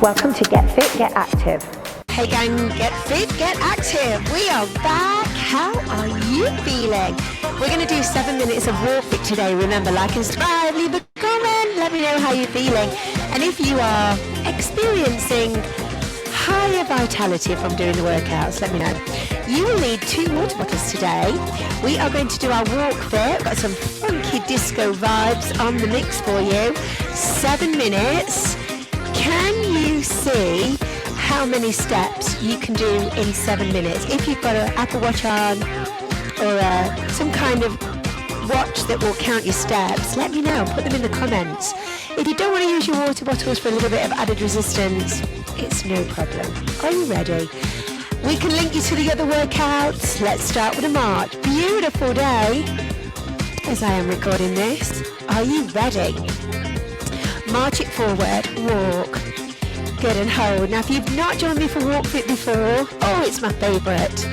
Welcome to Get Fit, Get Active. Hey gang, get fit, get active. We are back. How are you feeling? We're going to do 7 minutes of Walkfit today. Remember, like and subscribe, leave a comment, let me know how you're feeling. And if you are experiencing higher vitality from doing the workouts, let me know. You will need 2 water bottles today. We are going to do our Walkfit. Got some funky disco vibes on the mix for you. 7 minutes. Can you see how many steps you can do in 7 minutes? If you've got an Apple Watch on or some kind of watch that will count your steps, let me know. Put them in the comments. If you don't want to use your water bottles for a little bit of added resistance, it's no problem. Are you ready? We can link you to the other workouts. Let's start with a march. Beautiful day as I am recording this. Are you ready? March it forward, walk, good, and hold. Now if you've not joined me for Walkfit before, oh, it's my favourite.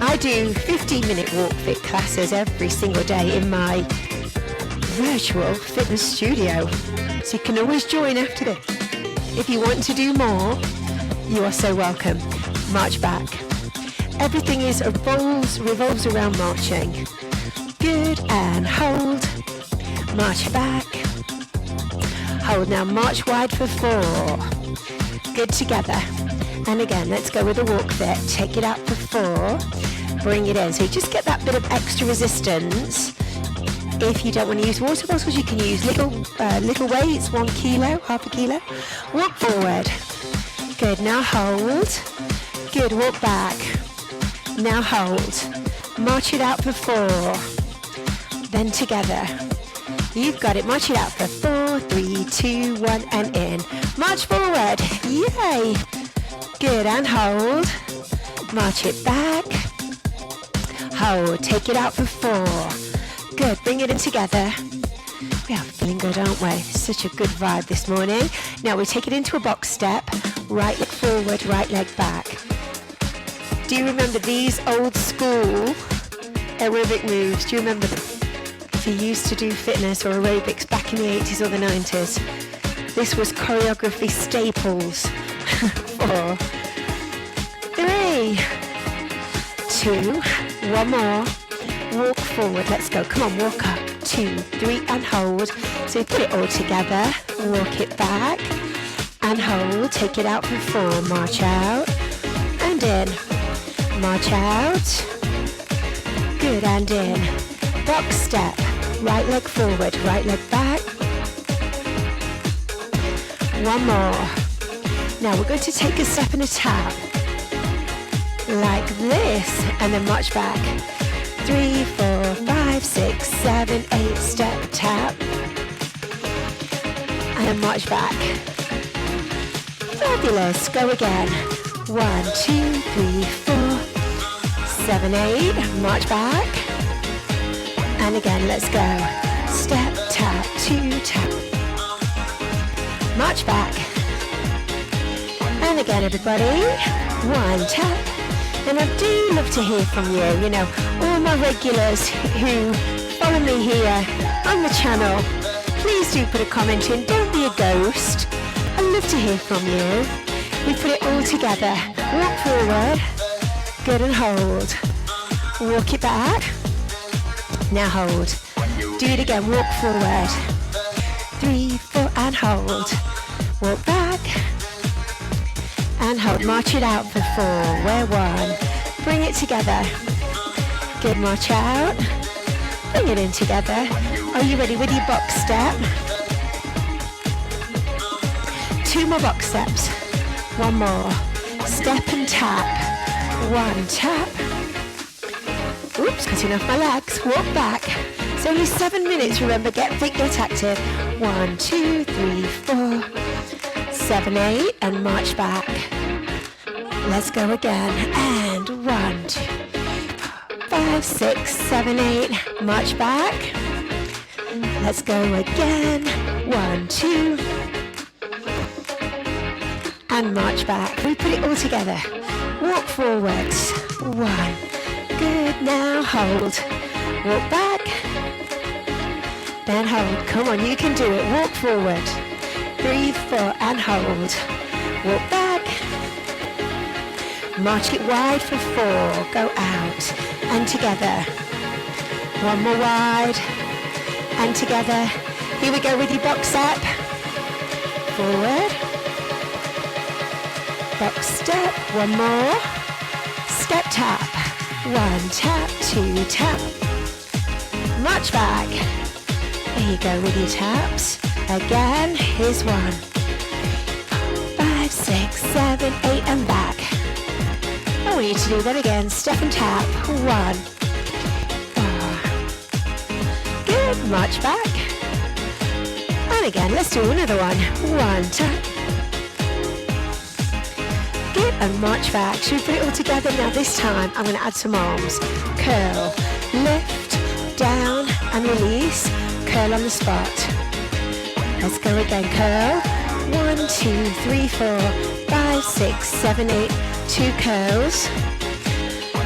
I do 15-minute Walkfit classes every single day in my virtual fitness studio. So you can always join after this. If you want to do more, you are so welcome. March back. Everything revolves around marching. Good, and hold. March back. Hold. Now march wide for 4. Good, together. And again, let's go with the Walkfit. Take it out for 4. Bring it in. So you just get that bit of extra resistance. If you don't want to use water bottles, you can use little weights, 1 kilo, half a kilo. Walk forward. Good. Now hold. Good. Walk back. Now hold. March it out for 4. Then together. You've got it. March it out for 4, 3, 2, 1, and in. March forward. Yay. Good. And hold. March it back. Hold. Take it out for 4. Good. Bring it in together. We are feeling good, aren't we? Such a good vibe this morning. Now we take it into a box step. Right leg forward, right leg back. Do you remember these old school aerobic moves? Do you remember them? If you used to do fitness or aerobics back in the 80s or the 90s, this was choreography staples. 4, 3, 2, 1 more. Walk forward. Let's go. Come on, walk up. 2, 3, and hold. So you put it all together. Walk it back and hold. Take it out for 4. March out and in. March out. Good, and in. Box step. Right leg forward, right leg back. 1 more. Now we're going to take a step and a tap. Like this. And then march back. 3, 4, 5, 6, 7, 8. Step, tap. And then march back. Fabulous. Go again. 1, 2, 3, 4, 7, 8. March back. And again, let's go. Step, tap, 2, tap. March back. And again, everybody. 1, tap. And I do love to hear from you. You know, all my regulars who follow me here on the channel, please do put a comment in. Don't be a ghost. I love to hear from you. We put it all together. Walk forward. Good, and hold. Walk it back. Now hold. Do it again. Walk forward. 3, 4, and hold. Walk back. And hold. March it out for 4. Wear 1. Bring it together. Good. March out. Bring it in together. Are you ready with your box step? 2 more box steps. 1 more. Step and tap. 1 tap. Oops, cutting off my legs. Walk back. It's only 7 minutes. Remember, get fit, get active. 1, 2, 3, 4, 7, 8, and march back. Let's go again. And 1, 2, 5, 6, 7, 8. March back. Let's go again. 1, 2. And march back. We put it all together. Walk forwards. 1. Good. Now hold. Walk back. Then hold. Come on, you can do it. Walk forward. 3, 4, and hold. walk back, march it wide for 4, go out and together, one more wide and together. Here we go with your box step, forward, box step, one more, step tap, 1 tap, 2 tap, march back. There you go with your taps. Again, here's 1, 5, 6, 7, 8 and back. I want you to do that again, step and tap, 1, 4. Good, march back. And again, let's do another one, 1 tap. Good, and march back. Should we put it all together now? This time, I'm going to add some arms. Curl, lift, down and release. Curl on the spot. Let's go again. Curl. 1, 2, 3, 4, 5, 6, 7, 8. 2 curls.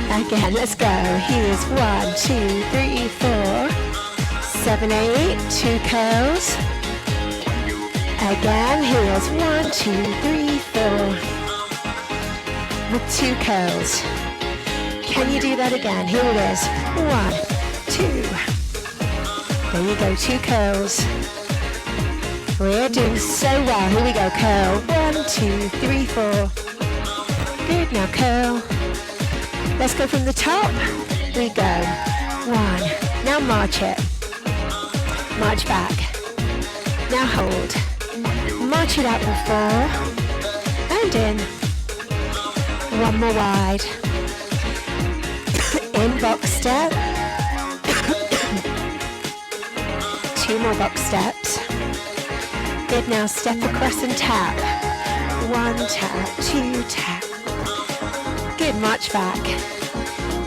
Again, let's go. Here's 1, 2, 3, 4, 7, 8. 2 curls. Again, here's 1, 2, 3, 4. With 2 curls. Can you do that again? Here it is. 1, 2. There you go, 2 curls. We're doing so well. Here we go, curl. 1, 2, 3, 4. Good, now curl. Let's go from the top. We go. 1. Now march it. March back. Now hold. March it out for 4. And in. 1 more wide. In box step. 2 more box steps. Good, now step across and tap. 1 tap, 2 tap. Good, march back.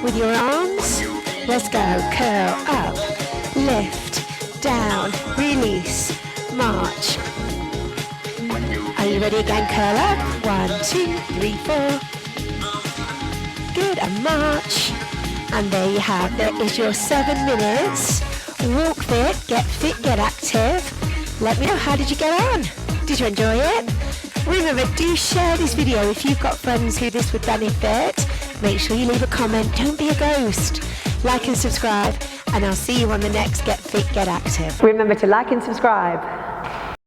With your arms, let's go. Curl up, lift, down, release, march. Are you ready again? Curl up. 1, 2, 3, 4. Good, and march. And there you have, there is your 7 minutes. Walk fit, get active. Let me know, how did you get on? Did you enjoy it? Remember, do share this video if you've got friends who this would benefit. Make sure you leave a comment. Don't be a ghost. Like and subscribe, and I'll see you on the next Get Fit, Get Active. Remember to like and subscribe.